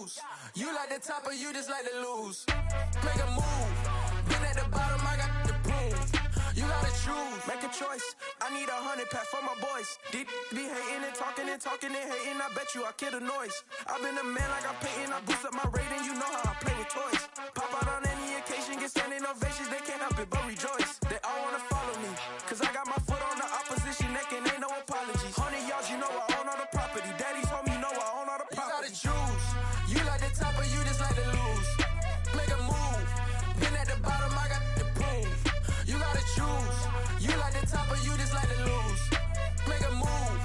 choose. You like the top or you just like to lose. Make a move. Been at the bottom, I got the prove. You gotta choose. Make a choice. I need 100 pack for my boys. Deep be hating and talking and talking and hating. I bet you I kill the noise. I've been a man like I'm Peyton. I boost up my rating. You know how I play with toys. Pop out on any occasion, get standing ovations. They can't help it but rejoice. They all wanna follow me, cause I got my foot on the opposition neck and ain't no apologies. 100 yards, you know I own all the property. Daddy's home, you know I own all the property. You gotta choose. You like the top or you just like to lose. Make a move. Been at the bottom, I got the proof. You gotta choose. You like the top or you just like to lose. Make a move.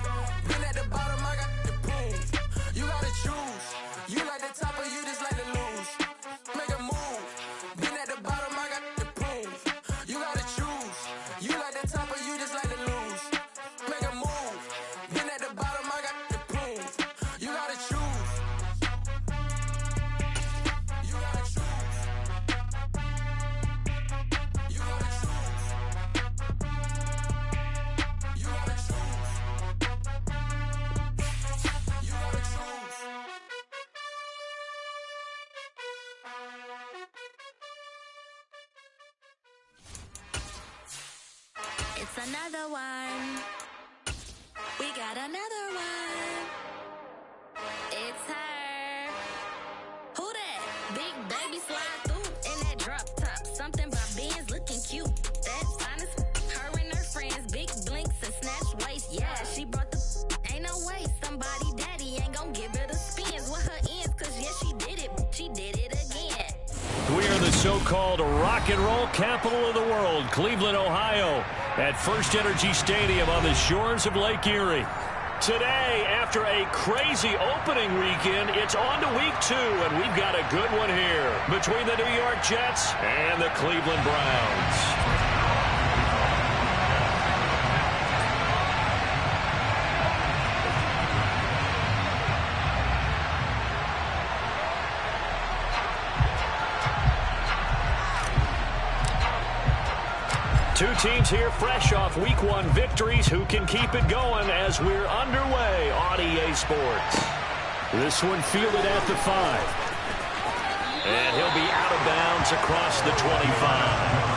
Been at the bottom, I got the proof. You gotta choose. You like the top or you just like to lose. Make a move. Been at the bottom, I got the proof. You gotta choose. You like the top or you just like to lose. Make a move. Been at the bottom, I got the proof. You gotta choose. You gotta choose. You gotta choose. You gotta choose. You gotta choose. It's another one. We got another one. It's her. Who that? Big baby slide through in that drop top. Something about Benz looking cute. That's honest. Her and her friends, big blinks and snatch waist. Yeah, she brought the. Ain't no way somebody daddy ain't gon' give her the spins with her ends. Cause yeah, she did it. She did it again. We are the so-called rock and roll capital of the world, Cleveland, Ohio, at First Energy Stadium on the shores of Lake Erie. Today, after a crazy opening weekend, it's on to week 2, and we've got a good one here between the New York Jets and the Cleveland Browns. Two teams here fresh off Week 1 victories who can keep it going as we're underway on EA Sports. This one fielded at the 5. And he'll be out of bounds across the 25.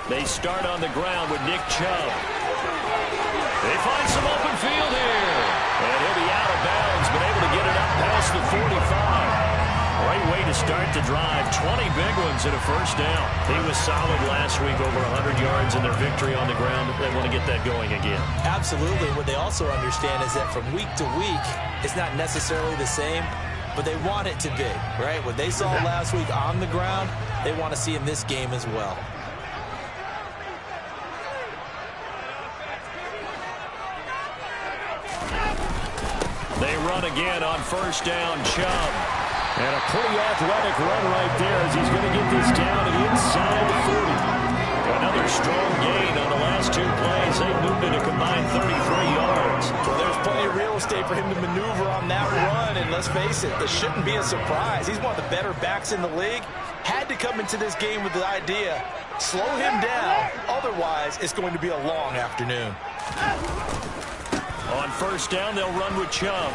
They start on the ground with Nick Chubb. They find some open field here. And he'll be out of bounds, but able to get it up past the 45. Great way to start the drive. 20 big ones and a first down. He was solid last week, over 100 yards in their victory on the ground. They want to get that going again. Absolutely. What they also understand is that from week to week, it's not necessarily the same, but they want it to be, right? What they saw last week on the ground, they want to see in this game as well. They run again on first down. Chubb. And a pretty athletic run right there as he's going to get this down and inside the 40. Another strong gain on the last two plays. They moved it a combined 33 yards. Well, there's plenty of real estate for him to maneuver on that run, and let's face it, it shouldn't be a surprise. He's one of the better backs in the league. Had to come into this game with the idea, slow him down, otherwise it's going to be a long afternoon. On first down, they'll run with Chubb.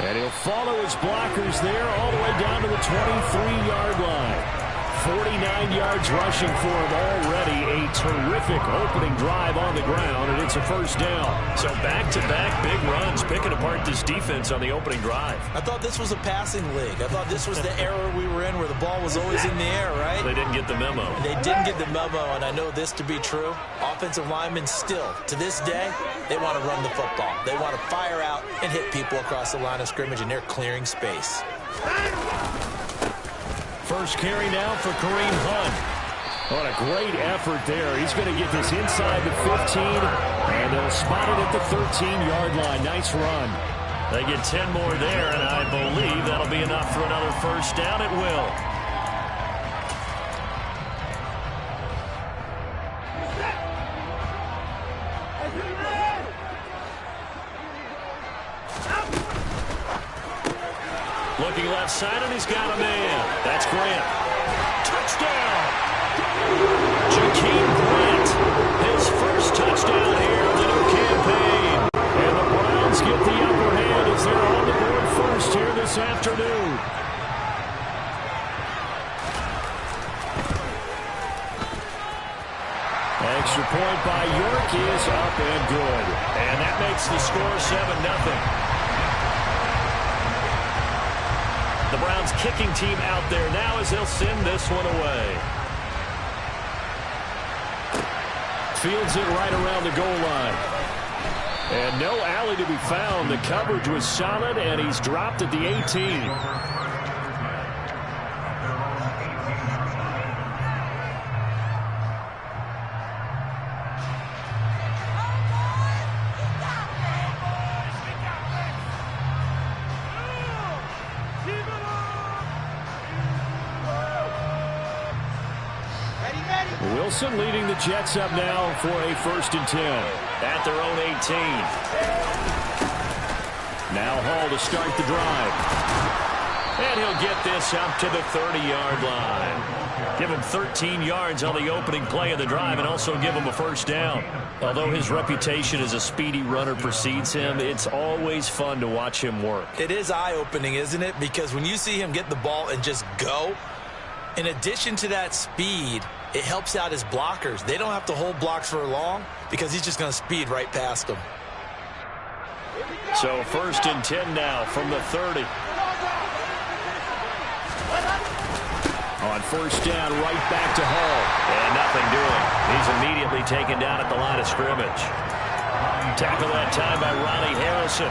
And he'll follow his blockers there all the way down to the 23-yard line. 49 yards rushing for him already. A terrific opening drive on the ground, and it's a first down. So back-to-back big runs, picking apart this defense on the opening drive. I thought this was a passing league. I thought this was the era we were in where the ball was always in the air, right? They didn't get the memo. They didn't get the memo, and I know this to be true. Offensive linemen still, to this day, they want to run the football. They want to fire out and hit people across the line of scrimmage, and they're clearing space. First carry now for Kareem Hunt. What a great effort there. He's going to get this inside the 15, and they'll spot it at the 13-yard line. Nice run. They get 10 more there, and I believe that'll be enough for another first down. It will. Looking left side, and he's got a man. That's Grant. Touchdown! Jakeem Grant, his first touchdown here of the new campaign. And the Browns get the upper hand as they're on the board first here this afternoon. Extra point by York is up and good. And that makes the score 7-0. The Browns kicking team out there now as they'll send this one away. Fields it right around the goal line. And no alley to be found. The coverage was solid, and he's dropped at the 18. Wilson leading the Jets up now for a 1st and 10 at their own 18. Now Hall to start the drive. And he'll get this up to the 30-yard line. Give him 13 yards on the opening play of the drive and also give him a first down. Although his reputation as a speedy runner precedes him, it's always fun to watch him work. It is eye-opening, isn't it? Because when you see him get the ball and just go, in addition to that speed, it helps out his blockers. They don't have to hold blocks for long because he's just going to speed right past them. So 1st and 10 now from the 30. On first down, right back to Hall. And nothing doing. He's immediately taken down at the line of scrimmage. Tackle that time by Ronnie Harrison.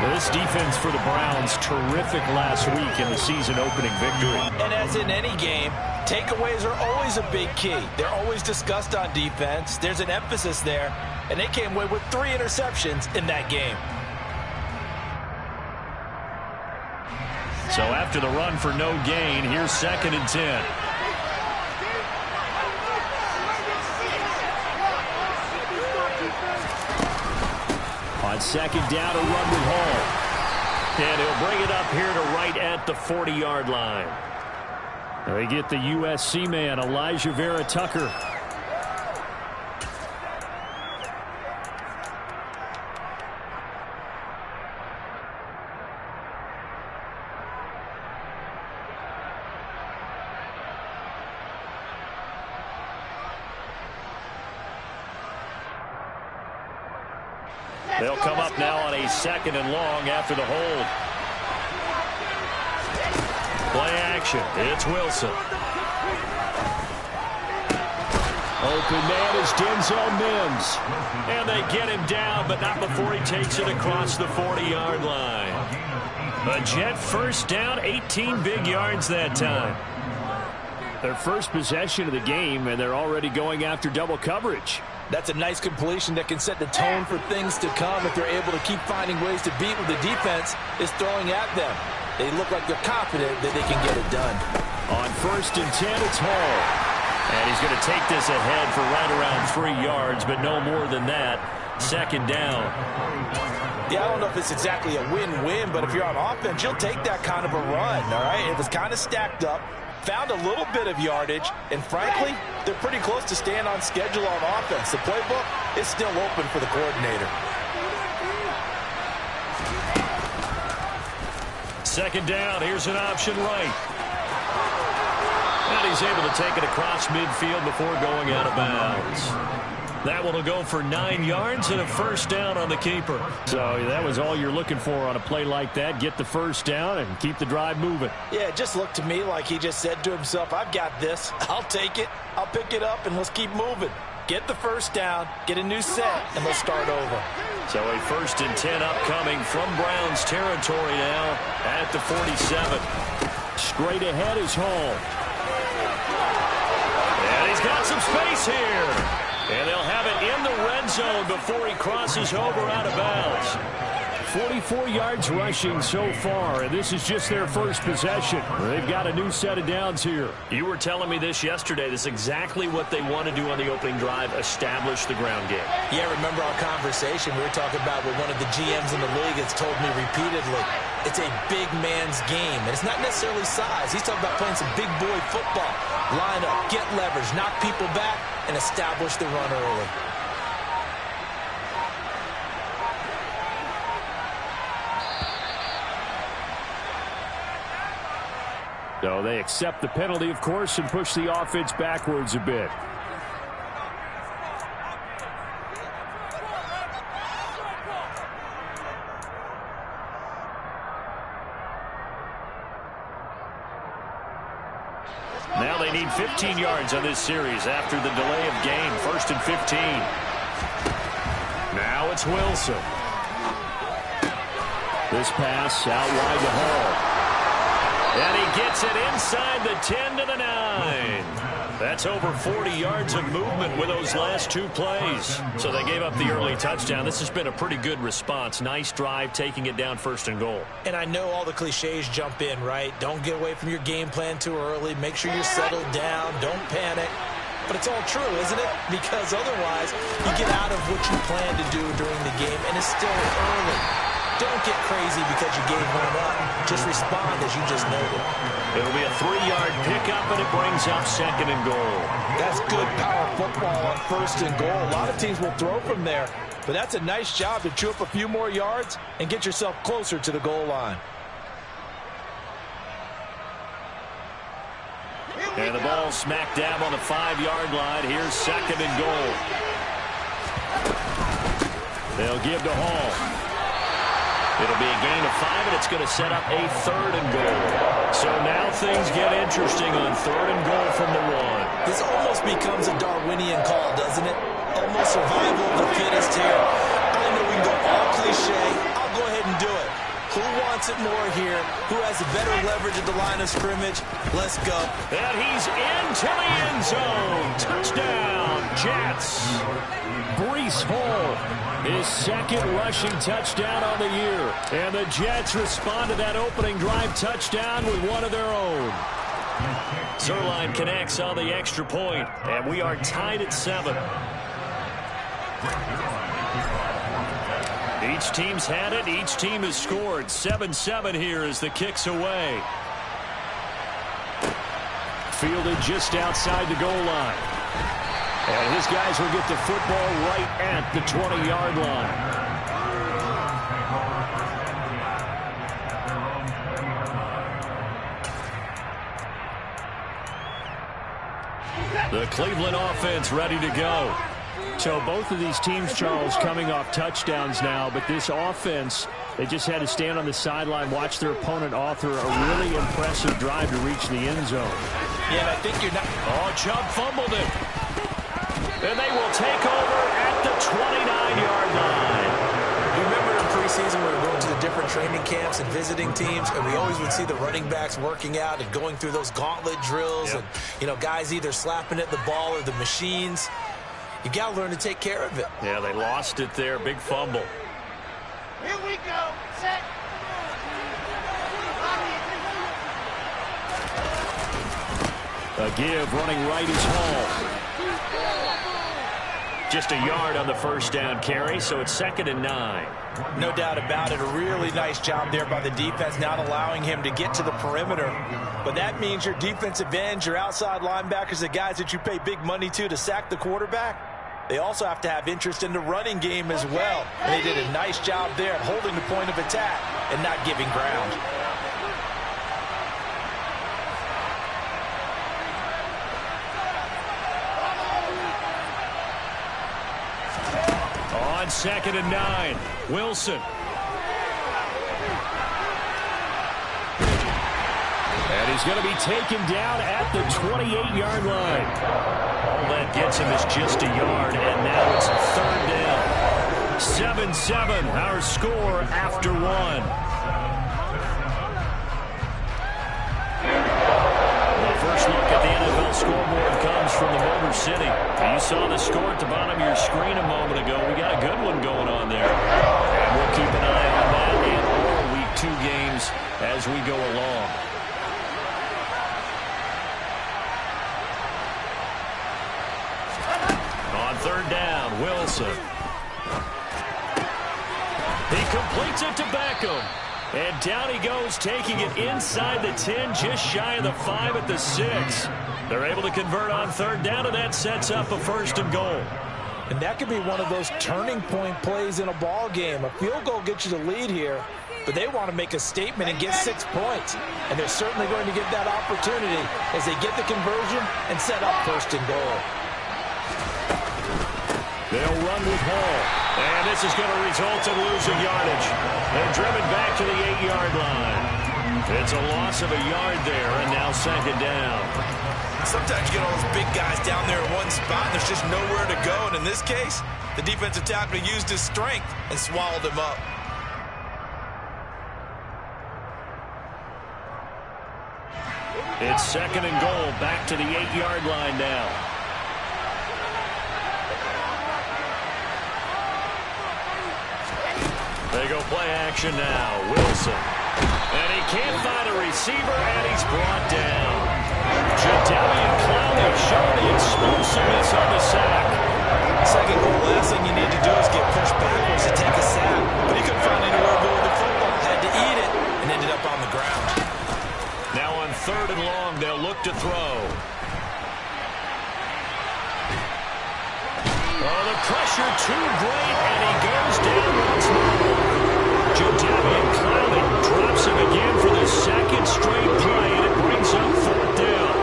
Well, this defense for the Browns, terrific last week in the season-opening victory. And as in any game, takeaways are always a big key. They're always discussed on defense. There's an emphasis there, and they came away with 3 interceptions in that game. So after the run for no gain, here's 2nd and 10. On 2nd down, a run with Hall. And he'll bring it up here to right at the 40-yard line. They get the USC man, Elijah Vera Tucker. They'll come up now on a 2nd and long after the hold. Play action. It's Wilson. Open man is Denzel Mims. And they get him down, but not before he takes it across the 40-yard line. A Jet first down, 18 big yards that time. Their first possession of the game, and they're already going after double coverage. That's a nice completion that can set the tone for things to come if they're able to keep finding ways to beat what the defense is throwing at them. They look like they're confident that they can get it done. On 1st and 10, it's Hall. And he's going to take this ahead for right around 3 yards, but no more than that. 2nd down. Yeah, I don't know if it's exactly a win-win, but if you're on offense, you'll take that kind of a run, all right? It was kind of stacked up, found a little bit of yardage, and frankly, they're pretty close to staying on schedule on offense. The playbook is still open for the coordinator. 2nd down, here's an option right. And he's able to take it across midfield before going out of bounds. That one will go for 9 yards and a 1st down on the keeper. So that was all you're looking for on a play like that. Get the 1st down and keep the drive moving. Yeah, it just looked to me like he just said to himself, I've got this. I'll take it. I'll pick it up, and let's keep moving. Get the 1st down, get a new set, and let's start over. So a 1st and 10 upcoming from Browns territory now at the 47. Straight ahead is Hall. And he's got some space here. And they'll have it in the red zone before he crosses over out of bounds. 44 yards rushing so far, and this is just their first possession. They've got a new set of downs here. You were telling me this yesterday. This is exactly what they want to do on the opening drive, establish the ground game. Yeah, remember our conversation we were talking about with one of the GMs in the league that's told me repeatedly, it's a big man's game, and it's not necessarily size. He's talking about playing some big boy football. Line up, get leverage, knock people back, and establish the run early. So they accept the penalty, of course, and push the offense backwards a bit. Now they need 15 yards on this series after the delay of game. 1st and 15. Now it's Wilson. This pass out wide to Hall. And he gets it inside the 10 to the 9. That's over 40 yards of movement with those last 2 plays. So they gave up the early touchdown. This has been a pretty good response. Nice drive, taking it down 1st and goal. And I know all the cliches jump in, right? Don't get away from your game plan too early. Make sure you're settled down. Don't panic. But it's all true, isn't it? Because otherwise, you get out of what you plan to do during the game, and it's still early. Don't get crazy because you gave one up. Just respond as you just noted. It'll be a 3-yard pickup, and it brings up 2nd and goal. That's good power football on 1st and goal. A lot of teams will throw from there, but that's a nice job to chew up a few more yards and get yourself closer to the goal line. And the ball smack dab on the 5-yard line. Here's 2nd and goal. They'll give to Hall. It'll be a gain of 5, and it's going to set up a 3rd and goal. So now things get interesting on 3rd and goal from the 1. This almost becomes a Darwinian call, doesn't it? Almost survival of the fittest here. I know we can go all cliche. I'll go ahead and do it. Who wants it more here? Who has the better leverage at the line of scrimmage? Let's go. And he's into the end zone. Touchdown, Jets. Breece Hall, his 2nd rushing touchdown on the year. And the Jets respond to that opening drive touchdown with one of their own. Zerline connects on the extra point, and we are tied at 7. Each team's had it. Each team has scored. 7-7 here as the kick's away. Fielded just outside the goal line. And his guys will get the football right at the 20-yard line. The Cleveland offense ready to go. So both of these teams, Charles, coming off touchdowns now, but this offense, they just had to stand on the sideline, watch their opponent author a really impressive drive to reach the end zone. Yeah, and I think you're not... Oh, Chubb fumbled it. And they will take over at the 29-yard line. You remember in preseason when we were going to the different training camps and visiting teams, and we always would see the running backs working out and going through those gauntlet drills, and, you know, guys either slapping at the ball or the machines. You got to learn to take care of it. Yeah, they lost it there. Big fumble. Here we go. Set. A give running right is Hall. Just a yard on the first down carry, so it's 2nd and 9. No doubt about it. A really nice job there by the defense, not allowing him to get to the perimeter. But that means your defensive ends, your outside linebackers, the guys that you pay big money to sack the quarterback, they also have to have interest in the running game as well. And they did a nice job there at holding the point of attack and not giving ground. On 2nd and 9, Wilson. And he's going to be taken down at the 28-yard line. All that gets him is just a yard, and now it's 3rd down. 7-7, our score after 1. First look at the NFL scoreboard comes from the Motor City. You saw the score at the bottom of your screen a moment ago. We got a good one going on there. And we'll keep an eye on that and all Week 2 games as we go along. On 3rd down, Wilson. He completes it to Beckham. And down he goes, taking it inside the 10, just shy of the 5 at the 6. They're able to convert on 3rd down, and that sets up a 1st and goal. And that could be one of those turning point plays in a ball game. A field goal gets you the lead here, but they want to make a statement and get 6 points. And they're certainly going to get that opportunity as they get the conversion and set up 1st and goal. They'll run with Hall. And this is going to result in losing yardage. They're driven back to the 8-yard line. It's a loss of a yard there, and now 2nd down. Sometimes you get all those big guys down there in one spot, and there's just nowhere to go. And in this case, the defensive tackle used his strength and swallowed him up. It's 2nd and goal, back to the 8-yard line now. They go play action now. Wilson. And he can't find a receiver, and he's brought down. Jadavian Clowney showing the explosiveness on the sack. Second goal, last thing you need to do is get pushed backwards to take a sack. But he couldn't find anywhere to go with the football. Had to eat it and ended up on the ground. Now on 3rd and long, they'll look to throw. Oh, the pressure too great, and he goes down once more. Jadavian Clowney drops him again for the 2nd straight play, and it brings up 4th down.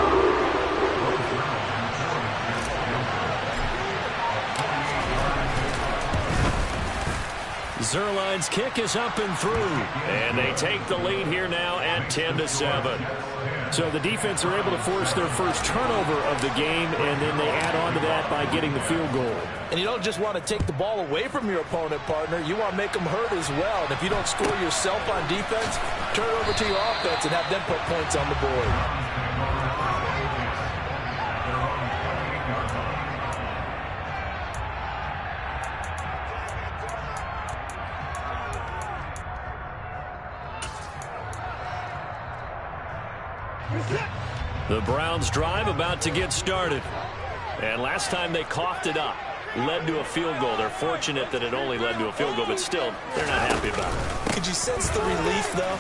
Zerline's kick is up and through, and they take the lead here now at 10-7. So the defense are able to force their first turnover of the game, and then they add on to that by getting the field goal. And you don't just want to take the ball away from your opponent, partner. You want to make them hurt as well. And if you don't score yourself on defense, turn it over to your offense and have them put points on the board. The Browns drive about to get started. And last time they coughed it up, led to a field goal. They're fortunate that it only led to a field goal, but still, they're not happy about it. Could you sense the relief, though,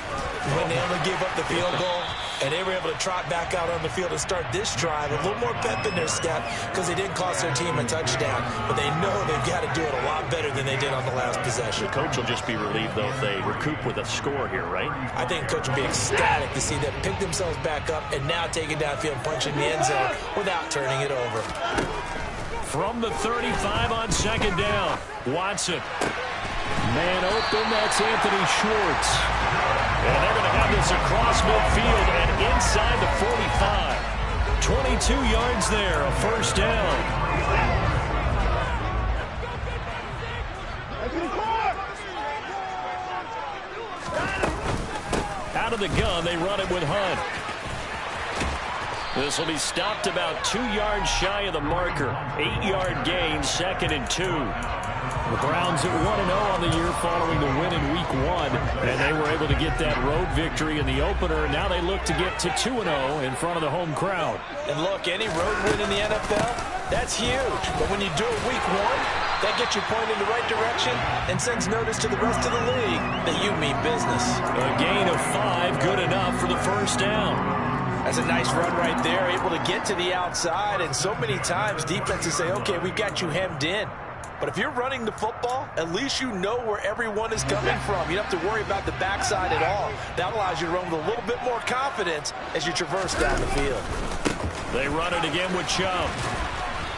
when they only gave up the field goal and they were able to trot back out on the field and start this drive? A little more pep in their step because they didn't cost their team a touchdown, but they know they've got to do it a lot better than they did on the last possession. The coach will just be relieved, though, if they recoup with a score here, right? I think coach will be ecstatic to see them pick themselves back up and now take it downfield and punch in the end zone without turning it over. From the 35 on second down, Watson. Man open, that's Anthony Schwartz. And they're going to have this across midfield and inside the 45. 22 yards there, a first down. Out of the gun, they run it with Hunt. This will be stopped about 2 yards shy of the marker. 8-yard gain, 2nd and 2. The Browns at 1-0 on the year following the win in Week 1. And they were able to get that road victory in the opener. Now they look to get to 2-0 in front of the home crowd. And look, any road win in the NFL, that's huge. But when you do it Week 1, that gets you pointed in the right direction and sends notice to the rest of the league that you mean business. A gain of 5, good enough for the first down. That's a nice run right there, able to get to the outside. And so many times defenses say, okay, we got you hemmed in. But if you're running the football, at least you know where everyone is coming from. You don't have to worry about the backside at all. That allows you to run with a little bit more confidence as you traverse down the field. They run it again with Chubb.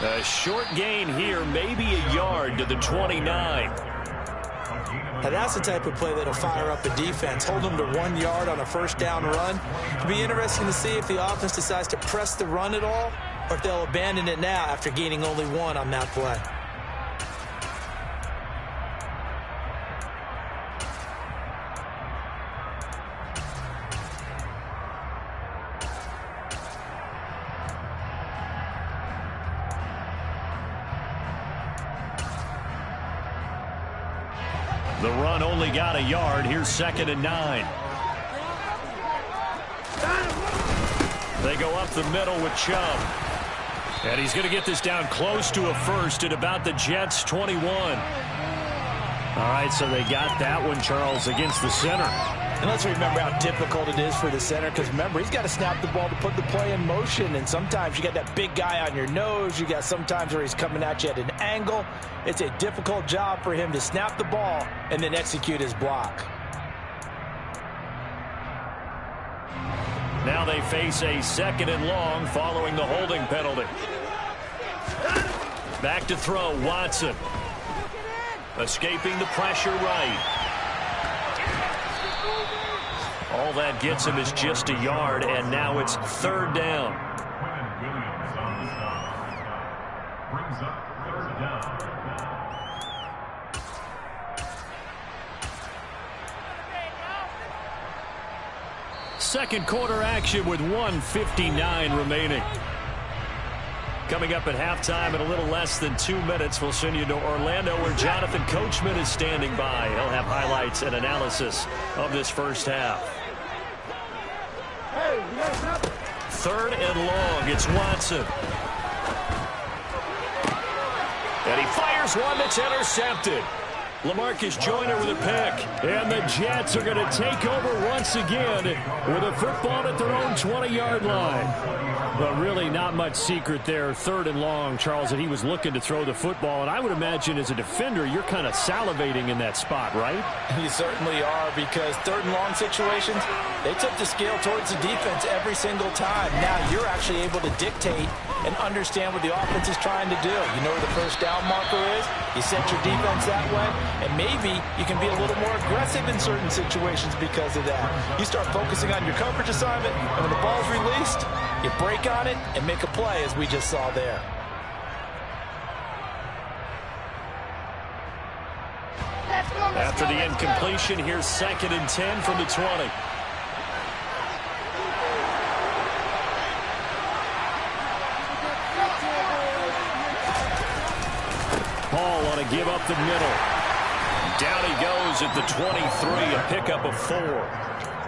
A short gain here, maybe a yard to the 29. Now that's the type of play that'll fire up a defense. Hold them to 1 yard on a first down run. It'll be interesting to see if the offense decides to press the run at all or if they'll abandon it now after gaining only 1 on that play. The run only got a yard. Here's 2nd and 9. They go up the middle with Chubb. And he's going to get this down close to a first at about the Jets' 21. All right, so they got that one, Charles, against the center. And let's remember how difficult it is for the center, because remember, he's got to snap the ball to put the play in motion, and sometimes you got that big guy on your nose. You got sometimes where he's coming at you at an angle. It's a difficult job for him to snap the ball and then execute his block. Now they face a 2nd and long following the holding penalty. Back to throw, Watson. Escaping the pressure right. All that gets him is just a yard, and now it's 3rd down. Second quarter action with 1:59 remaining. Coming up at halftime in a little less than 2 minutes, we'll send you to Orlando where Jonathan Coachman is standing by. He'll have highlights and analysis of this first half. 3rd and long, it's Watson. And he fires one that's intercepted. LaMarcus Joyner with a pick. And the Jets are going to take over once again with a football at their own 20-yard line. But really not much secret there. 3rd and long, Charles, and he was looking to throw the football. And I would imagine as a defender, you're kind of salivating in that spot, right? You certainly are, because 3rd and long situations, they tip the scale towards the defense every single time. Now you're actually able to dictate and understand what the offense is trying to do. You know where the first down marker is. You set your defense that way, and maybe you can be a little more aggressive in certain situations because of that. You start focusing on your coverage assignment, and when the ball's released, you break on it and make a play, as we just saw there. After the incompletion, here's 2nd and 10 from the 20. Paul on a give up the middle. Down he goes at the 23, a pickup of 4.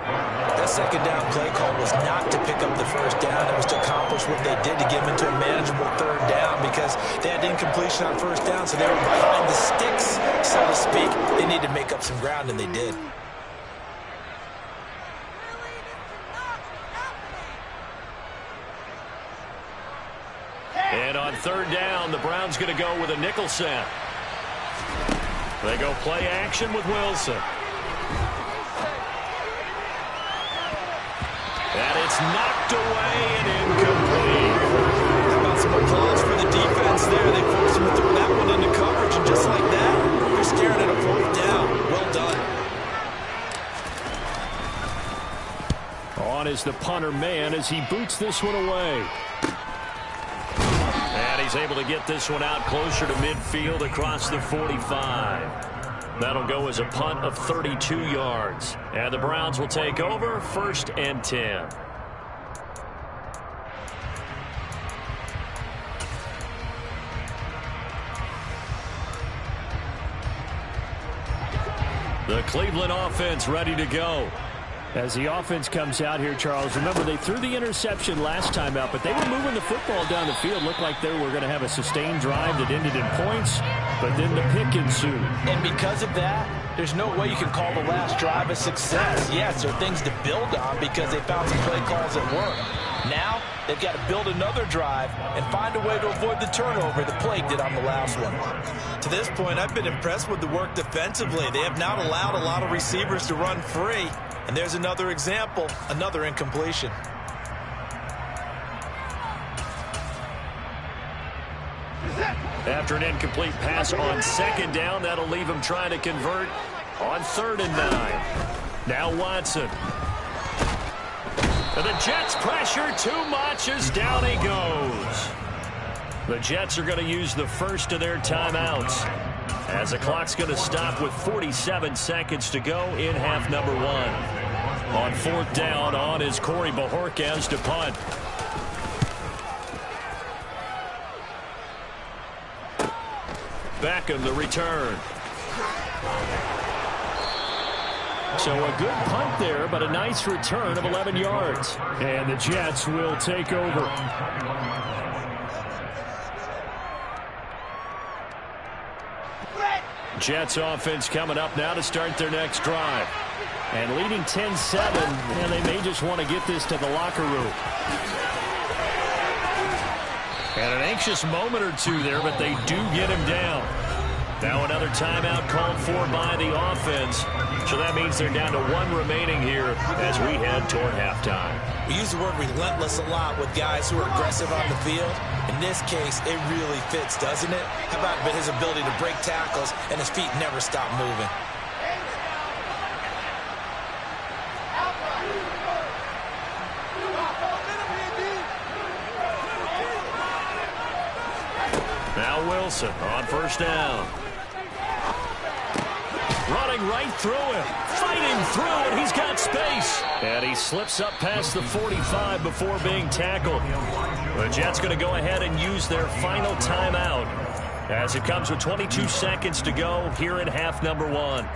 That second down play call was not to pick up the first down. It was to accomplish what they did to get them into a manageable 3rd down, because they had incompletion on first down, so they were behind the sticks, so to speak. They needed to make up some ground, and they did. And on 3rd down, the Browns going to go with a nickel set. They go play action with Wilson. And it's knocked away and incomplete. How about some applause for the defense there? They is the punter man as he boots this one away. And he's able to get this one out closer to midfield across the 45. That'll go as a punt of 32 yards. And the Browns will take over 1st and 10. The Cleveland offense ready to go. As the offense comes out here, Charles, remember they threw the interception last time out, but they were moving the football down the field. Looked like they were going to have a sustained drive that ended in points, but then the pick ensued. And because of that, there's no way you can call the last drive a success. Yes, there are things to build on because they found some play calls that work. Now, they've got to build another drive and find a way to avoid the turnover that plagued it on the last one. To this point, I've been impressed with the work defensively. They have not allowed a lot of receivers to run free. And there's another example, another incompletion. After an incomplete pass on 2nd down, that'll leave him trying to convert on 3rd and 9. Now Watson. And the Jets pressure too much as down he goes. The Jets are going to use the first of their timeouts as the clock's going to stop with 47 seconds to go in half number 1. On 4th down, on is Corey Bojorquez to punt. Beckham the return. So a good punt there, but a nice return of 11 yards. And the Jets will take over. Jets offense coming up now to start their next drive. And leading 10-7, and they may just want to get this to the locker room. And an anxious moment or two there, but they do get him down. Now another timeout called for by the offense. So that means they're down to 1 remaining here as we head toward halftime. We use the word relentless a lot with guys who are aggressive on the field. In this case, it really fits, doesn't it? How about his ability to break tackles and his feet never stop moving? Now Wilson on 1st down. Running right through him. Fighting through, and he's got space. And he slips up past the 45 before being tackled. The Jets going to go ahead and use their final timeout as it comes with 22 seconds to go here in half number 1.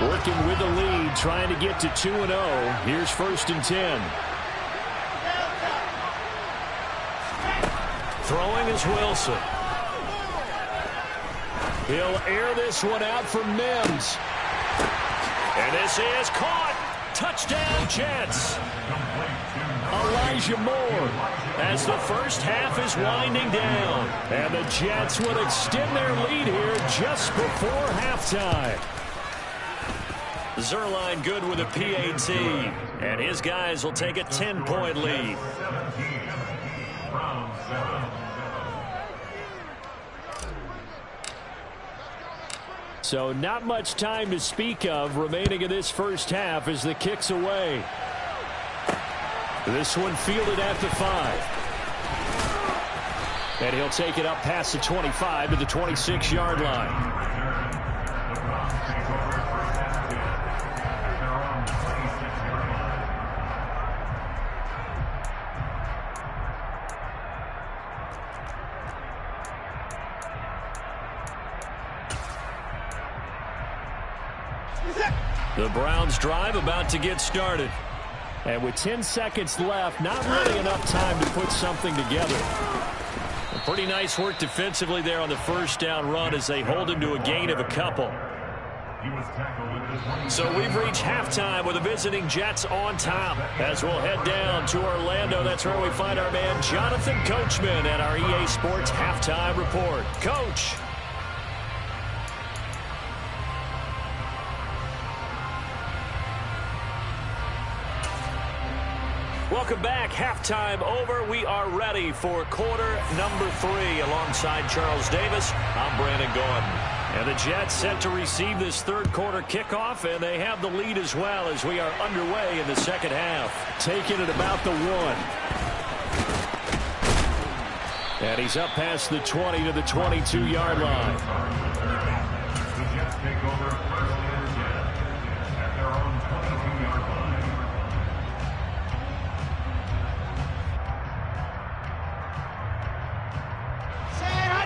Working with the lead, trying to get to 2-0. Here's 1st and 10. Throwing is Wilson. He'll air this one out for Mims. And this is caught. Touchdown, Jets. Elijah Moore as the first half is winding down. And the Jets will extend their lead here just before halftime. Zerline good with a PAT, and his guys will take a 10-point lead. So not much time to speak of remaining in this first half as the kick's away. This one fielded at the 5. And he'll take it up past the 25 to the 26-yard line. The Browns drive about to get started. And with 10 seconds left, not really enough time to put something together. Pretty nice work defensively there on the 1st down run as they hold him to a gain of a couple. So we've reached halftime with the visiting Jets on top. As we'll head down to Orlando, that's where we find our man Jonathan Coachman at our EA Sports Halftime Report. Coach. Welcome back. Halftime over. We are ready for quarter number 3. Alongside Charles Davis, I'm Brandon Gordon. And the Jets set to receive this third quarter kickoff, and they have the lead as well as we are underway in the second half. Taking it about the 1. And he's up past the 20 to the 22-yard line. The Jets take over first and 10 at their own 22-yard line.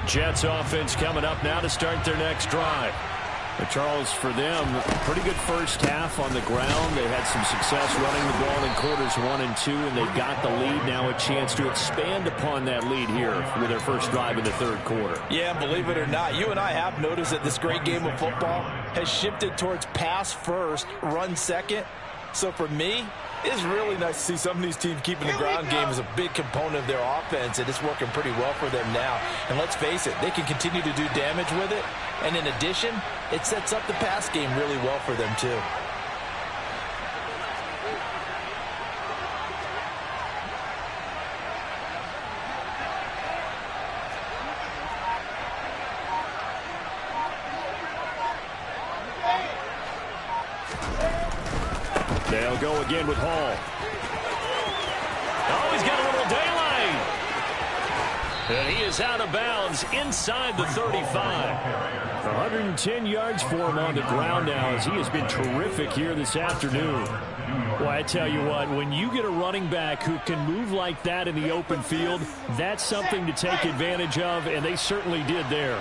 Jets offense coming up now to start their next drive. But Charles, for them, pretty good first half on the ground. They had some success running the ball in quarters 1 and 2, and they've got the lead. Now a chance to expand upon that lead here with their first drive in the third quarter. Yeah, believe it or not, you and I have noticed that this great game of football has shifted towards pass first, run second. So for me, it's really nice to see some of these teams keeping the ground game as a big component of their offense, and it's working pretty well for them now. And let's face it, they can continue to do damage with it. And in addition, it sets up the pass game really well for them too. They'll go again with Hall. Oh, he's got a little daylight. And he is out of bounds inside the 35. 110 yards for him on the ground now as he has been terrific here this afternoon. Well, I tell you what, when you get a running back who can move like that in the open field, that's something to take advantage of, and they certainly did there.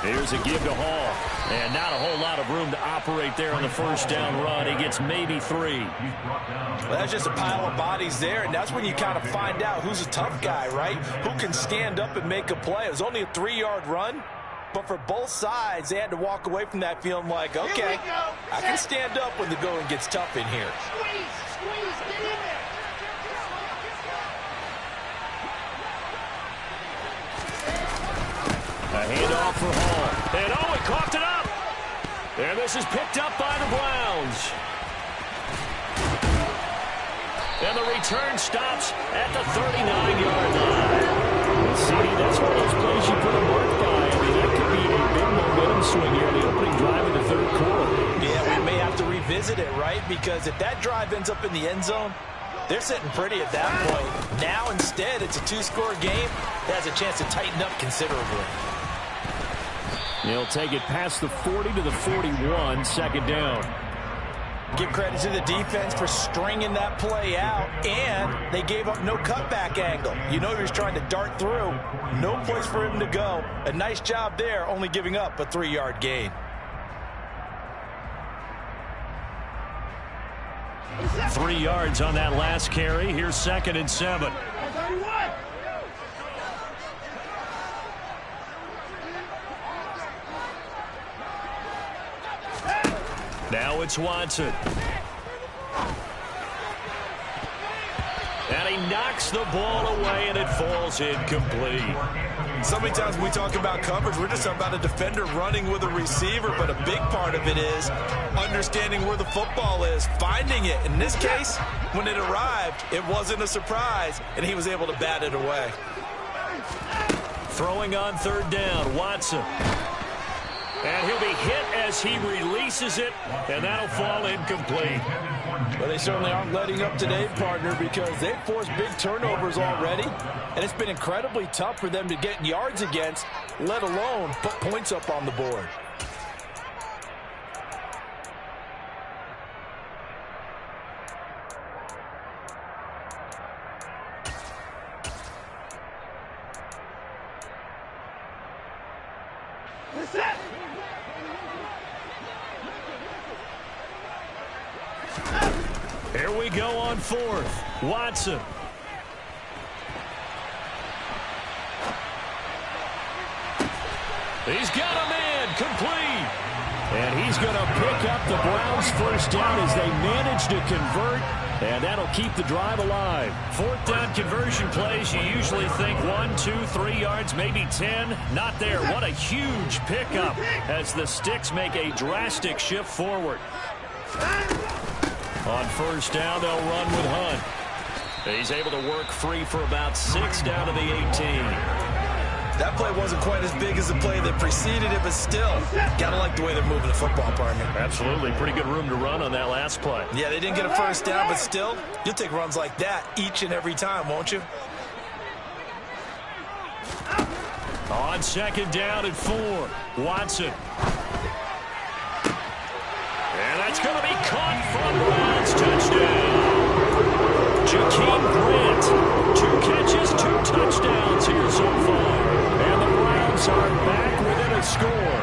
Here's a give to Hall. And not a whole lot of room to operate there on the first down run. He gets maybe 3. Well, that's just a pile of bodies there, and that's when you kind of find out who's a tough guy, right? Who can stand up and make a play. It was only a 3-yard run, but for both sides, they had to walk away from that feeling like, okay, I can stand up when the going gets tough in here. Squeeze, get in there. A handoff for Hall. And oh, he coughed it up. And this is picked up by the Browns. And the return stops at the 39-yard line. See, that's one of those plays you put a mark by. I mean, that could be a big momentum swing here in the opening drive of the third quarter. Yeah, we may have to revisit it, right? Because if that drive ends up in the end zone, they're sitting pretty at that point. Now, instead, it's a 2-score game that has a chance to tighten up considerably. He'll take it past the 40 to the 41, second down. Give credit to the defense for stringing that play out, and they gave up no cutback angle. You know he was trying to dart through. No place for him to go. A nice job there, only giving up a 3-yard gain. 3 yards on that last carry. Here's 2nd and 7. Now it's Watson. And he knocks the ball away, and it falls incomplete. So many times when we talk about coverage, we're just talking about a defender running with a receiver, but a big part of it is understanding where the football is, finding it. In this case, when it arrived, it wasn't a surprise, and he was able to bat it away. Throwing on third down, Watson. And he'll be hit as he releases it, and that'll fall incomplete. Well, they certainly aren't letting up today, partner, because they've forced big turnovers already, and it's been incredibly tough for them to get yards against, let alone put points up on the board. Here we go on 4th. Watson. He's got a man complete. And he's going to pick up the Browns' first down as they manage to convert. And that'll keep the drive alive. 4th down conversion plays, you usually think 1, 2, 3 yards, maybe 10. Not there. What a huge pickup as the Sticks make a drastic shift forward. On first down, they'll run with Hunt. He's able to work free for about 6 down to the 18. That play wasn't quite as big as the play that preceded it, but still, gotta like the way they're moving the football, partner. Absolutely. Pretty good room to run on that last play. Yeah, they didn't get a first down, but still, you'll take runs like that each and every time, won't you? On second down and 4, Watson. And that's going to be caught for a Browns touchdown. Jakeem Grant, 2 catches, 2 touchdowns here so far. And the Browns are back within a score.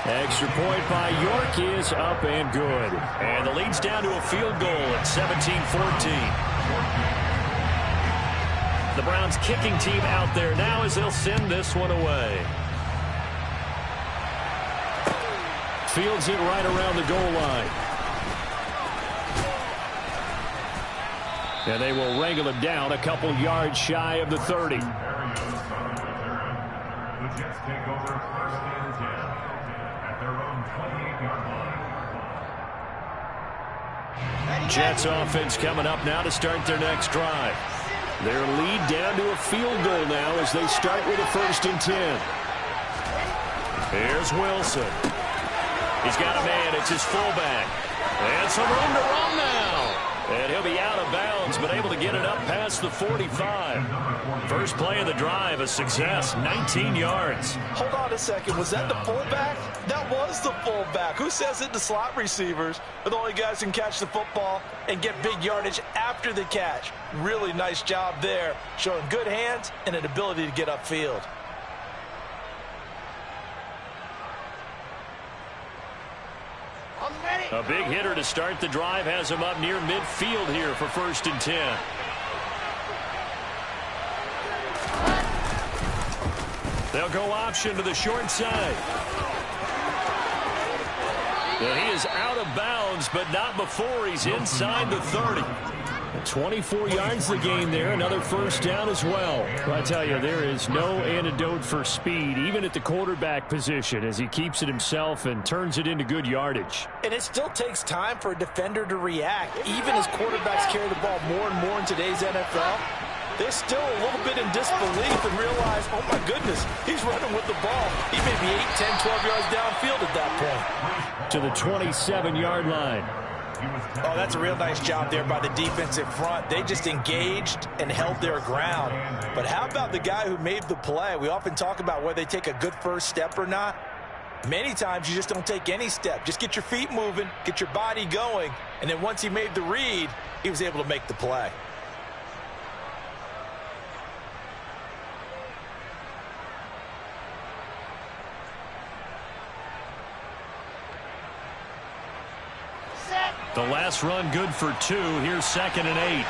Extra point by York is up and good. And the lead's down to a field goal at 17-14. The Browns kicking team out there now as they'll send this one away. Fields it right around the goal line. And they will wrangle it down a couple yards shy of the 30. The Jets take over first and 10 at their own 28-yard line. Jets offense coming up now to start their next drive. Their lead down to a field goal now as they start with a first and 10. Here's Wilson. He's got a man. It's his fullback. And some room to run now. And he'll be out of bounds, but able to get it up past the 45. First play of the drive, a success, 19 yards. Hold on a second. Was that the fullback? That was the fullback. Who says it? The slot receivers are the only guys who can catch the football and get big yardage after the catch. Really nice job there, showing good hands and an ability to get upfield. A big hitter to start the drive has him up near midfield here for first and 10. They'll go option to the short side. And he is out of bounds, but not before he's inside the 30. 24 yards the gain there. Another first down as well. I tell you, there is no antidote for speed, even at the quarterback position, as he keeps it himself and turns it into good yardage. And it still takes time for a defender to react. Even as quarterbacks carry the ball more and more in today's NFL, they're still a little bit in disbelief and realize, oh my goodness, he's running with the ball. He may be 8, 10, 12 yards downfield at that point. To the 27-yard line. Oh, that's a real nice job there by the defensive front. They just engaged and held their ground. But how about the guy who made the play? We often talk about whether they take a good first step or not. Many times you just don't take any step. Just get your feet moving, get your body going, and then once he made the read, he was able to make the play. The last run good for 2. Here's second and 8.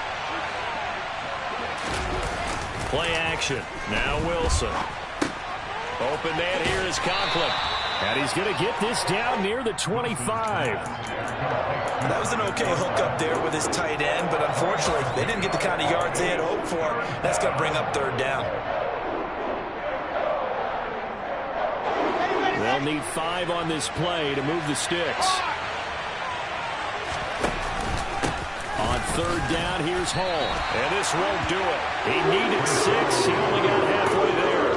Play action. Now Wilson. Open man here is Conklin. And he's going to get this down near the 25. That was an okay hookup there with his tight end, but unfortunately, they didn't get the kind of yards they had hoped for. That's going to bring up third down. They'll need 5 on this play to move the sticks. On third down, here's Hall. And this won't do it. He needed 6. He only got halfway there.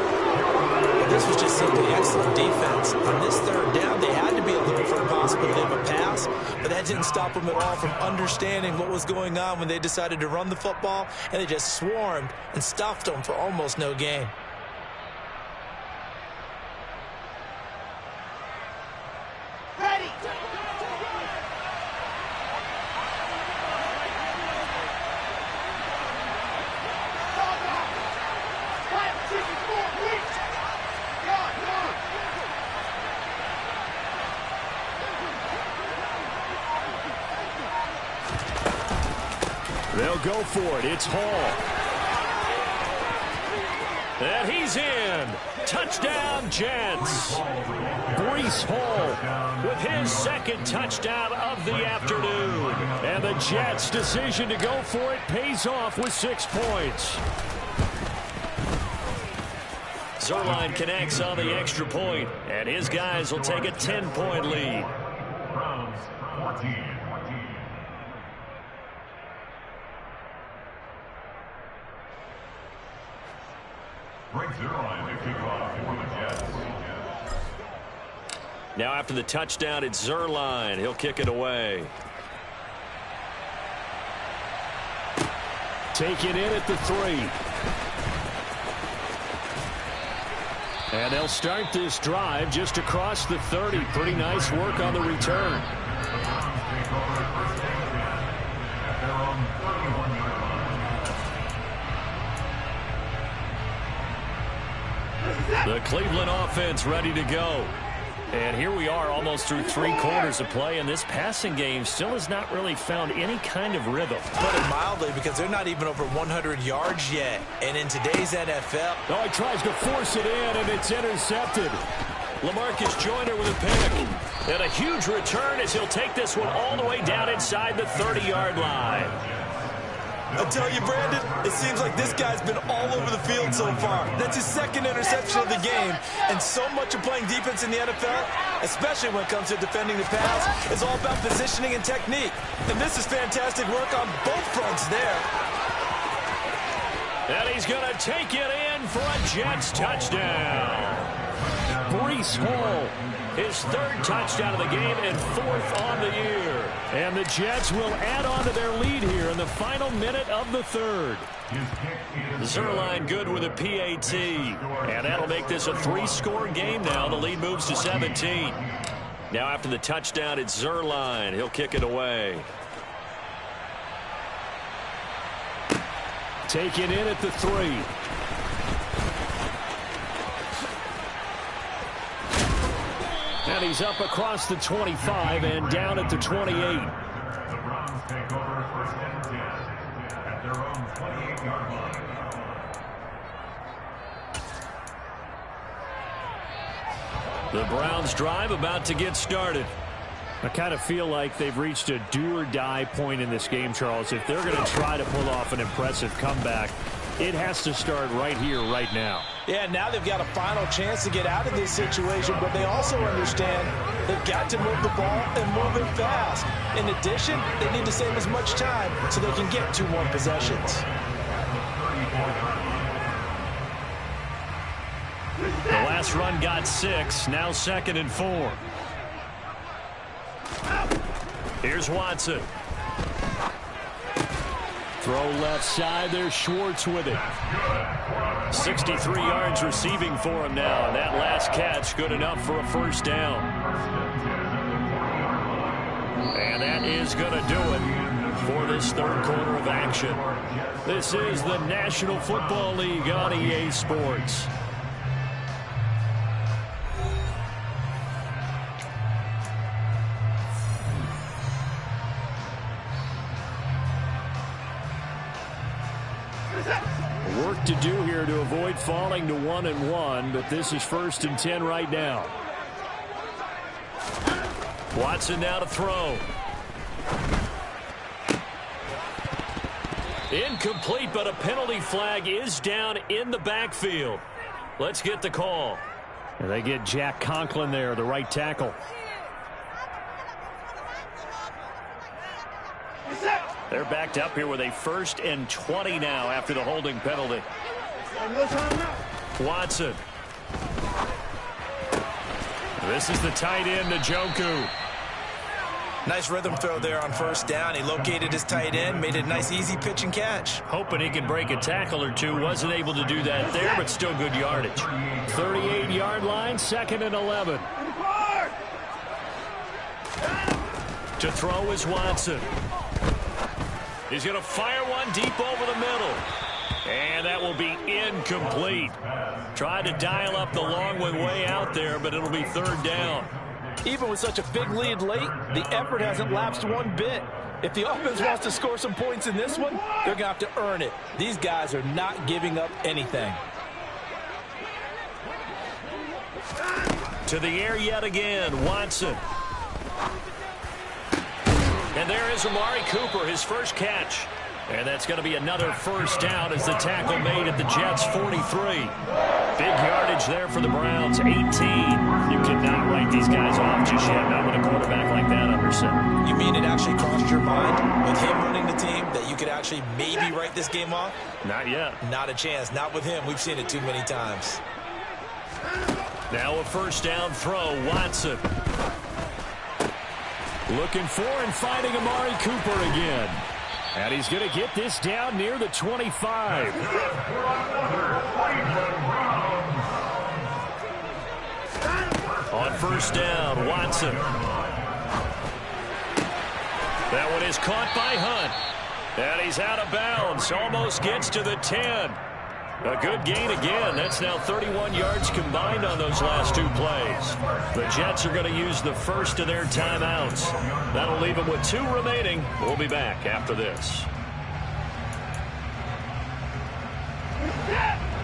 But this was just simply excellent defense. On this third down, they had to be looking for the possibility of a pass, but that didn't stop them at all from understanding what was going on when they decided to run the football, and they just swarmed and stuffed them for almost no gain. They'll go for it. It's Hall. And he's in. Touchdown, Jets. Breece Hall with his second touchdown of the afternoon. And the Jets' decision to go for it pays off with 6 points. Zerline connects on the extra point, and his guys will take a 10-point lead. Browns 14. Break Zerline to kick off for the Jets. Now after the touchdown, it's Zerline. He'll kick it away. Taken in at the 3. And they'll start this drive just across the 30. Pretty nice work on the return. The Browns take over first and 10 at their own 31-yard line. The Cleveland offense ready to go. And here we are almost through 3 quarters of play, and this passing game still has not really found any kind of rhythm. Put it mildly, because they're not even over 100 yards yet. And in today's NFL... Oh, he tries to force it in, and it's intercepted. LaMarcus Joyner with a pick. And a huge return as he'll take this one all the way down inside the 30-yard line. I tell you, Brandon, it seems like this guy's been all over the field so far. That's his 2nd interception of the game. And so much of playing defense in the NFL, especially when it comes to defending the pass, is all about positioning and technique. And this is fantastic work on both fronts there. And he's going to take it in for a Jets touchdown. Breece Hall, his 3rd touchdown of the game and 4th on the year. And the Jets will add on to their lead here in the final minute of the 3rd. Zerline good with a PAT. And that'll make this a 3-score game now. The lead moves to 17. Now after the touchdown, it's Zerline. He'll kick it away. Taken in at the 3. And he's up across the 25 and down at the 28. The Browns take over first and 10 at their own 28-yard line. The Browns drive about to get started. I kind of feel like they've reached a do-or-die point in this game, Charles. If they're going to try to pull off an impressive comeback, it has to start right here, right now. Yeah, now they've got a final chance to get out of this situation, but they also understand they've got to move the ball and move it fast. In addition, they need to save as much time so they can get 2 more possessions. The last run got 6, now 2nd and 4. Here's Watson. Throw left side, there's Schwartz with it. 63 yards receiving for him now, and that last catch good enough for a 1st down. And that is going to do it for this 3rd quarter of action. This is the National Football League on EA Sports. Work to do here to avoid falling to 1-1, but this is 1st and 10 right now. Watson now to throw. Incomplete, but a penalty flag is down in the backfield. Let's get the call. And they get Jack Conklin there, the right tackle. They're backed up here with a 1st and 20 now after the holding penalty. Watson. This is the tight end, Njoku. Nice rhythm throw there on 1st down. He located his tight end, made it a nice easy pitch and catch. Hoping he could break a tackle or 2. Wasn't able to do that there, but still good yardage. 38-yard line, 2nd and 11. To throw is Watson. He's going to fire one deep over the middle. And that will be incomplete. Tried to dial up the long one way out there, but it'll be 3rd down. Even with such a big lead late, the effort hasn't lapsed one bit. If the offense wants to score some points in this one, they're going to have to earn it. These guys are not giving up anything. To the air yet again, Watson. And there is Amari Cooper, his 1st catch. And that's going to be another first down as the tackle made at the Jets' 43. Big yardage there for the Browns, 18. You cannot write these guys off just yet, not with a quarterback like that under center. You mean it actually crossed your mind with him running the team that you could actually maybe write this game off? Not yet. Not a chance. Not with him. We've seen it too many times. Now a first down throw, Watson. Looking for and finding Amari Cooper again. And he's going to get this down near the 25. On first down, Watson. That one is caught by Hunt. And he's out of bounds. Almost gets to the 10. A good gain again. That's now 31 yards combined on those last two plays. The Jets are going to use the first of their timeouts. That'll leave them with 2 remaining. We'll be back after this.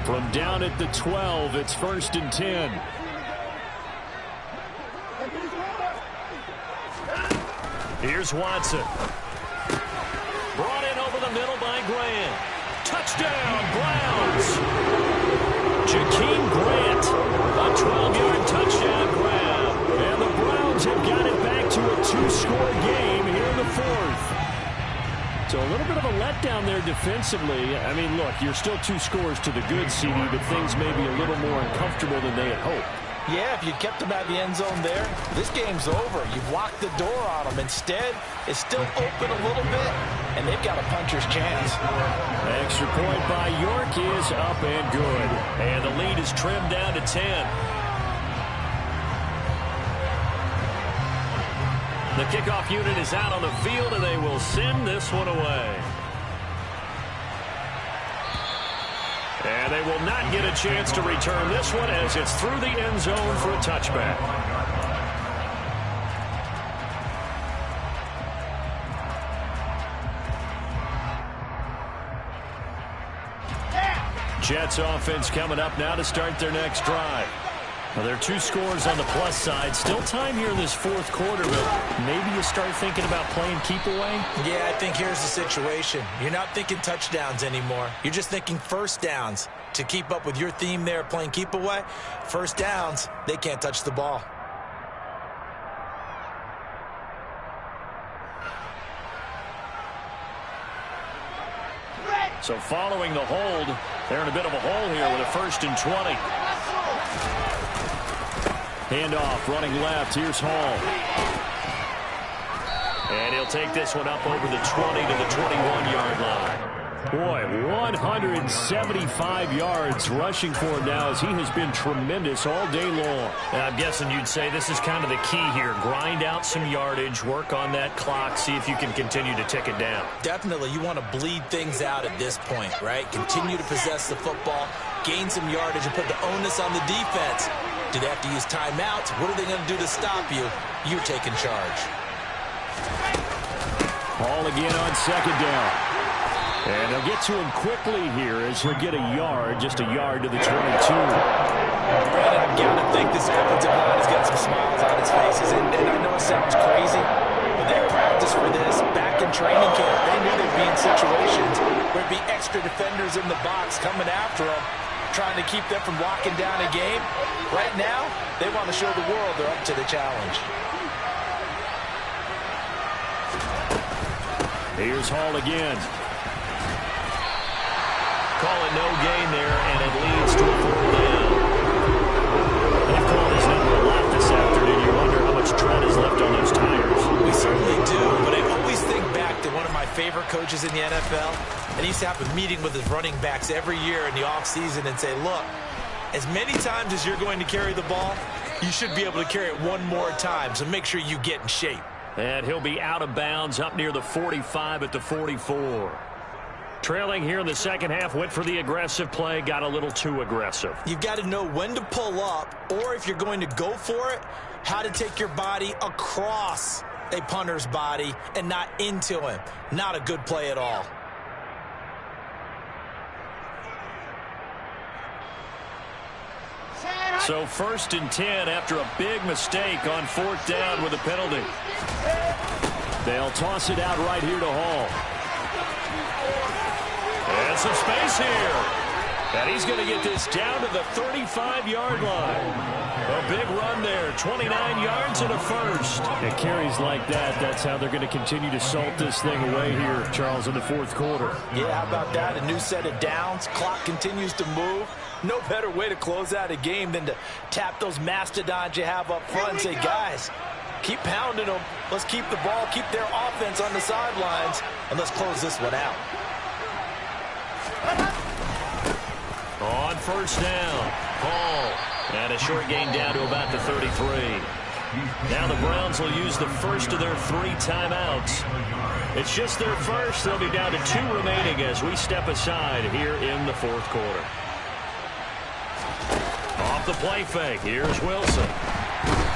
From down at the 12, it's 1st and 10. Here's Watson. Brought in over the middle by Grant. Touchdown, Browns. Jakeem Grant, a 12-yard touchdown grab. And the Browns have got it back to a 2-score game here in the 4th. So a little bit of a letdown there defensively. I mean, look, you're still 2 scores to the good, CD, but things may be a little more uncomfortable than they had hoped. Yeah, if you kept them at the end zone there, this game's over. You've locked the door on them. Instead, it's still open a little bit, and they've got a puncher's chance. Extra point by York is up and good. And the lead is trimmed down to 10. The kickoff unit is out on the field, and they will send this one away. And they will not get a chance to return this one as it's through the end zone for a touchback. Jets offense coming up now to start their next drive. Well, there are 2 scores on the plus side. Still time here in this 4th quarter, but maybe you start thinking about playing keep away? Yeah, I think here's the situation. You're not thinking touchdowns anymore. You're just thinking first downs. To keep up with your theme there, playing keep away, first downs, they can't touch the ball. So following the hold, they're in a bit of a hole here with a 1st and 20. Handoff, running left. Here's Hall. And he'll take this one up over the 20 to the 21-yard line. Boy, 175 yards rushing for him now as he has been tremendous all day long. And I'm guessing you'd say this is kind of the key here. Grind out some yardage, work on that clock, see if you can continue to tick it down. Definitely, you want to bleed things out at this point, right? Continue to possess the football, gain some yardage, and put the onus on the defense. Do they have to use timeouts? What are they going to do to stop you? You're taking charge. Ball again on 2nd down. And they'll get to him quickly here as he'll get a yard, just a yard to the 22. Brandon, I've got to think this offensive line has got some smiles on its faces. And I know it sounds crazy, but they practiced for this back in training camp. They knew they'd be in situations where there'd be extra defenders in the box coming after them, trying to keep them from locking down a game. Right now, they want to show the world they're up to the challenge. Here's Hall again. Call it no gain there, and it leads to a 4th down. They've called his number a lot this afternoon. You wonder how much tread is left on those tires. We certainly do, but I always think back to one of my favorite coaches in the NFL, and he used to have a meeting with his running backs every year in the offseason and say, look, as many times as you're going to carry the ball, you should be able to carry it one more time, so make sure you get in shape. And he'll be out of bounds up near the 45 at the 44. Trailing here in the second half, went for the aggressive play, got a little too aggressive. You've got to know when to pull up, or if you're going to go for it, how to take your body across a punter's body and not into him. Not a good play at all. So 1st and 10 after a big mistake on 4th down with a penalty. They'll toss it out right here to Hall. And some space here. And he's going to get this down to the 35-yard line. A big run there, 29 yards and a first. And carries like that, that's how they're going to continue to salt this thing away here, Charles, in the fourth quarter. Yeah, how about that? A new set of downs. Clock continues to move. No better way to close out a game than to tap those mastodons you have up front and say, guys, keep pounding them. Let's keep the ball, keep their offense on the sidelines, and let's close this one out. On first down, Paul. And a short gain down to about the 33. Now the Browns will use the first of their 3 timeouts. It's just their first. They'll be down to 2 remaining as we step aside here in the fourth quarter. Off the play fake. Here's Wilson.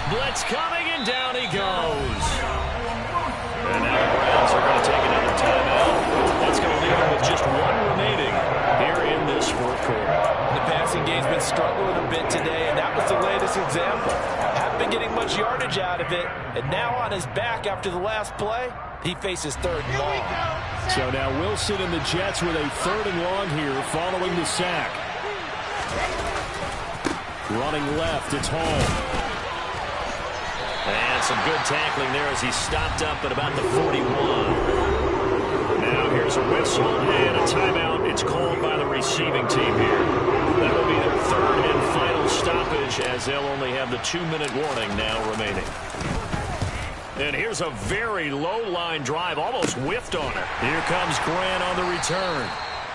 Blitz coming, and down he goes. And now the Browns are going to take another timeout. That's going to leave them with just 1 remaining here in this fourth quarter. The passing game's been struggling a bit today, and that was the latest example. Haven't been getting much yardage out of it, and now on his back after the last play, he faces 3rd and long. So now Wilson and the Jets with a 3rd and long here following the sack. Running left, it's Hall. And some good tackling there as he stopped up at about the 41. Now here's a whistle and a timeout. It's called by the receiving team here. That will be their 3rd and final stoppage as they'll only have the 2-minute warning now remaining. And here's a very low-line drive, almost whiffed on it. Here comes Grant on the return.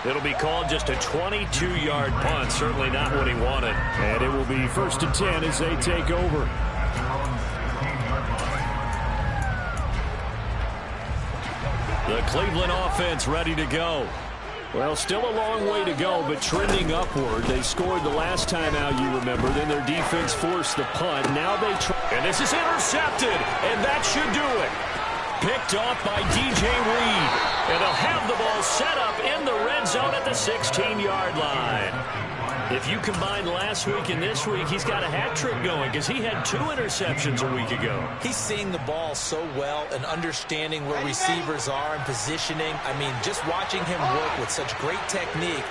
It'll be called just a 22-yard punt, certainly not what he wanted. And it will be 1st and 10 as they take over. The Cleveland offense ready to go. Well, still a long way to go, but trending upward. They scored the last time out, you remember. Then their defense forced the punt. Now they try. And this is intercepted, and that should do it. Picked off by DJ Reed. And they'll have the ball set up in the red zone at the 16-yard line. If you combine last week and this week, he's got a hat trick going because he had 2 interceptions a week ago. He's seeing the ball so well and understanding where receivers are and positioning. I mean, just watching him work with such great technique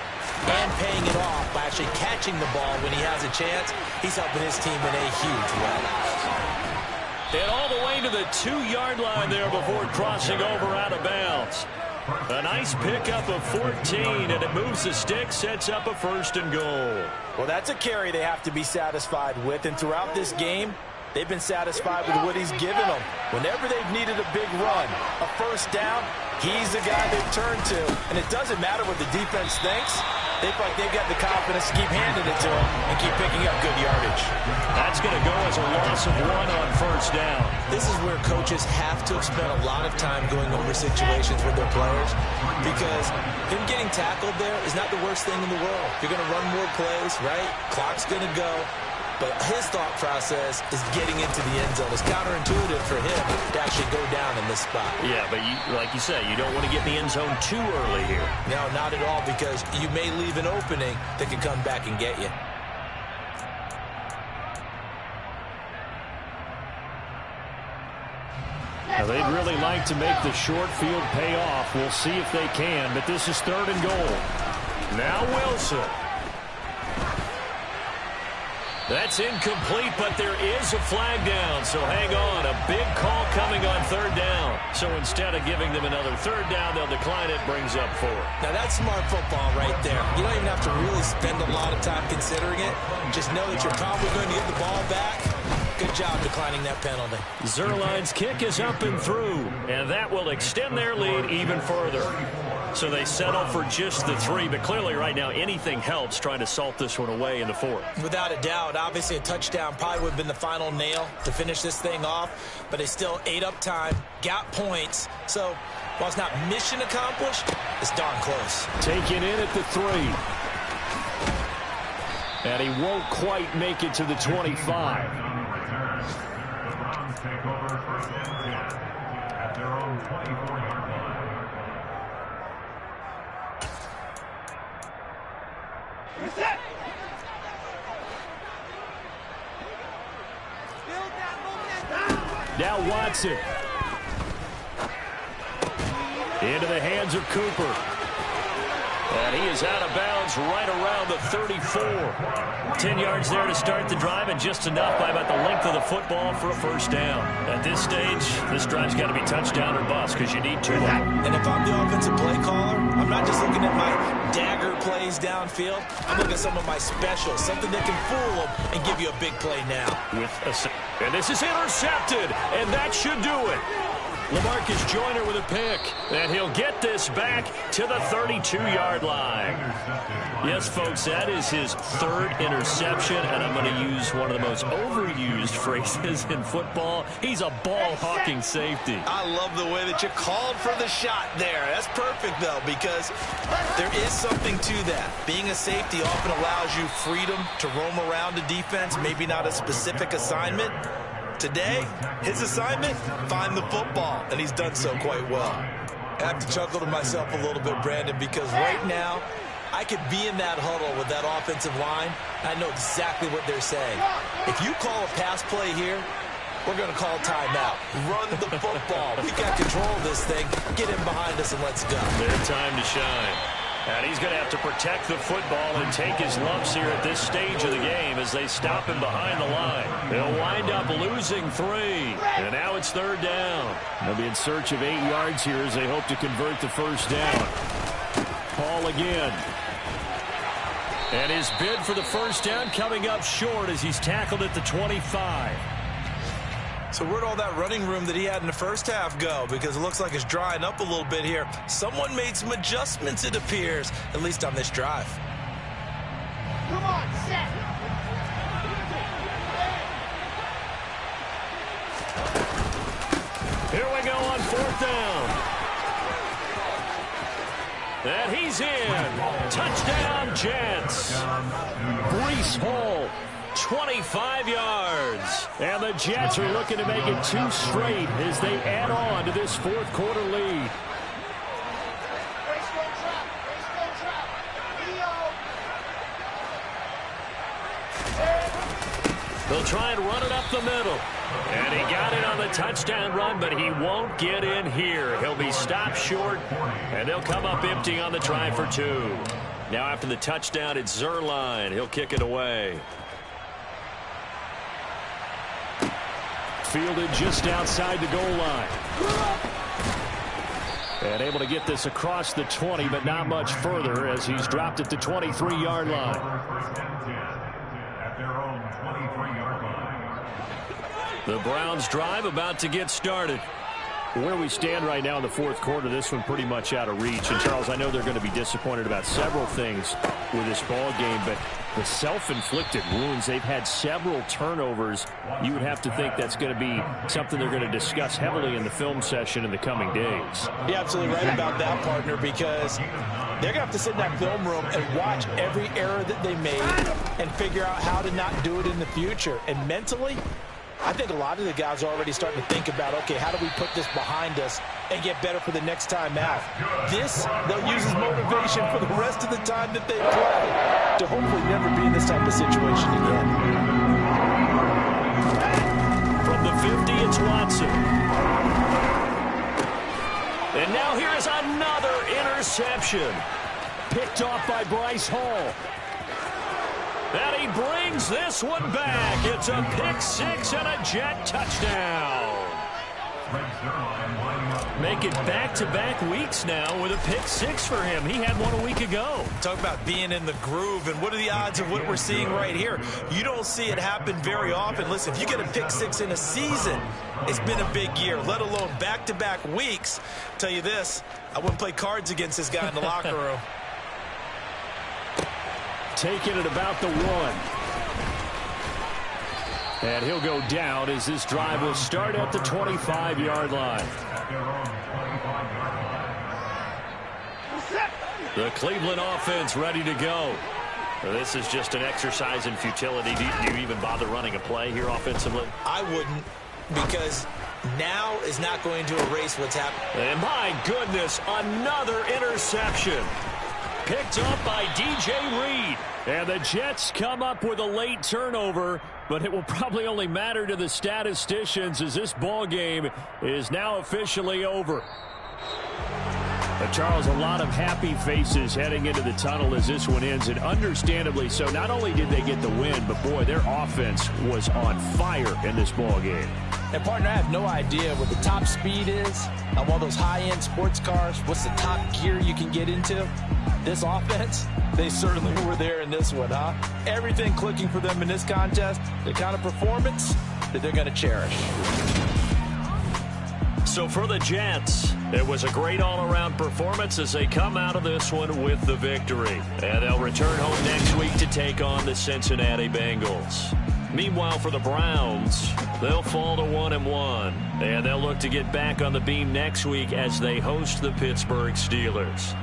and paying it off by actually catching the ball when he has a chance, he's helping his team in a huge way. And all the way to the 2-yard line there before crossing over out of bounds. A nice pickup of 14, and it moves the stick, sets up a 1st and goal. Well, that's a carry they have to be satisfied with, and throughout this game, they've been satisfied with what he's given them. Whenever they've needed a big run, a 1st down, he's the guy they've turned to. And it doesn't matter what the defense thinks. They feel like they've got the confidence to keep handing it to him and keep picking up good yardage. That's going to go as a loss of 1 on 1st down. This is where coaches have to spend a lot of time going over situations with their players because him getting tackled there is not the worst thing in the world. You're going to run more plays, right? Clock's going to go. But his thought process is getting into the end zone. It's counterintuitive for him to actually go down in this spot. Yeah, but like you say, you don't want to get in the end zone too early here. No, not at all, because you may leave an opening that can come back and get you. Now, they'd really like to make the short field pay off. We'll see if they can, but this is 3rd and goal. Now Wilson. That's incomplete, but there is a flag down, so hang on. A big call coming on 3rd down. So instead of giving them another 3rd down, they'll decline it, brings up 4. Now that's smart football right there. You don't even have to really spend a lot of time considering it. Just know that you're probably going to get the ball back. Good job declining that penalty. Zerline's kick is up and through, and that will extend their lead even further. So they settle for just the 3, but clearly right now anything helps trying to salt this one away in the 4th. Without a doubt, obviously a touchdown probably would have been the final nail to finish this thing off, but they still ate up time, got points, so while it's not mission accomplished, it's darn close. Taken in at the 3. And he won't quite make it to the 25. Take over 1st and 10 at their own 24-yard line. Now Watson. Into the hands of Cooper. And he is out of bounds right around the 34. 10 yards there to start the drive, and just enough by about the length of the football for a first down. At this stage, this drive's got to be touchdown or bust because you need two. And if I'm the offensive play caller, I'm not just looking at my dagger plays downfield. I'm looking at some of my specials, something that can fool them and give you a big play now. And this is intercepted, and that should do it. LaMarcus Joyner with a pick, and he'll get this back to the 32-yard line. Yes, folks, that is his third interception, and I'm going to use one of the most overused phrases in football. He's a ball-hawking safety. I love the way that you called for the shot there. That's perfect, though, because there is something to that. Being a safety often allows you freedom to roam around the defense, maybe not a specific assignment. Today, his assignment, find the football, and he's done so quite well. I have to chuckle to myself a little bit, Brandon, because right now, I could be in that huddle with that offensive line. I know exactly what they're saying. If you call a pass play here, we're going to call timeout. Run the football. We got control of this thing. Get him behind us and let's go. Their time to shine. And he's going to have to protect the football and take his lumps here at this stage of the game as they stop him behind the line. They'll wind up losing 3. And now it's third down. They'll be in search of 8 yards here as they hope to convert the first down. Paul again. And his bid for the first down coming up short as he's tackled at the 25. So where'd all that running room that he had in the first half go? Because it looks like it's drying up a little bit here. Someone made some adjustments, it appears, at least on this drive. Come on, set. Here we go on fourth down. And he's in. Touchdown, Jets. Breece Hall. 25 yards. And the Jets are looking to make it 2 straight as they add on to this fourth quarter lead. They'll try and run it up the middle. And he got it on the touchdown run, but he won't get in here. He'll be stopped short, and they'll come up empty on the try for 2. Now after the touchdown, it's Zuerlein. He'll kick it away. Fielded just outside the goal line. And able to get this across the 20, but not much further as he's dropped at the 23-yard line. The Browns drive about to get started. Where we stand right now in the fourth quarter, this one pretty much out of reach. And, Charles, I know they're going to be disappointed about several things with this ball game, but the self-inflicted wounds, they've had several turnovers. You would have to think that's going to be something they're going to discuss heavily in the film session in the coming days. You're absolutely right about that, partner, because they're going to have to sit in that film room and watch every error that they made and figure out how to not do it in the future. And mentally, I think a lot of the guys are already starting to think about, okay, how do we put this behind us and get better for the next time out? This, they'll use as motivation for the rest of the time that they play to hopefully never be in this type of situation again. From the 50, it's Watson. And now here is another interception. Picked off by Bryce Hall. And he brings this one back. It's a pick-6 and a Jet touchdown. Make it back-to-back weeks now with a pick-6 for him. He had one a week ago. Talk about being in the groove, and what are the odds of what we're seeing right here? You don't see it happen very often. Listen, if you get a pick-6 in a season, it's been a big year, let alone back-to-back weeks. I'll tell you this, I wouldn't play cards against this guy in the locker room. Taking it about the 1. And he'll go down as this drive will start at the 25-yard line. The Cleveland offense ready to go. This is just an exercise in futility. Do you even bother running a play here offensively? I wouldn't, because now is not going to erase what's happening. And my goodness, another interception. Picked up by D.J. Reed. And the Jets come up with a late turnover, but it will probably only matter to the statisticians as this ball game is now officially over. Charles, a lot of happy faces heading into the tunnel as this one ends, and understandably so. Not only did they get the win, but, boy, their offense was on fire in this ball game. And, partner, I have no idea what the top speed is on one of those high-end sports cars. What's the top gear you can get into? This offense, they certainly were there in this one, huh? Everything clicking for them in this contest, the kind of performance that they're going to cherish. So for the Jets, it was a great all-around performance as they come out of this one with the victory. And they'll return home next week to take on the Cincinnati Bengals. Meanwhile, for the Browns, they'll fall to 1-1. And they'll look to get back on the beam next week as they host the Pittsburgh Steelers.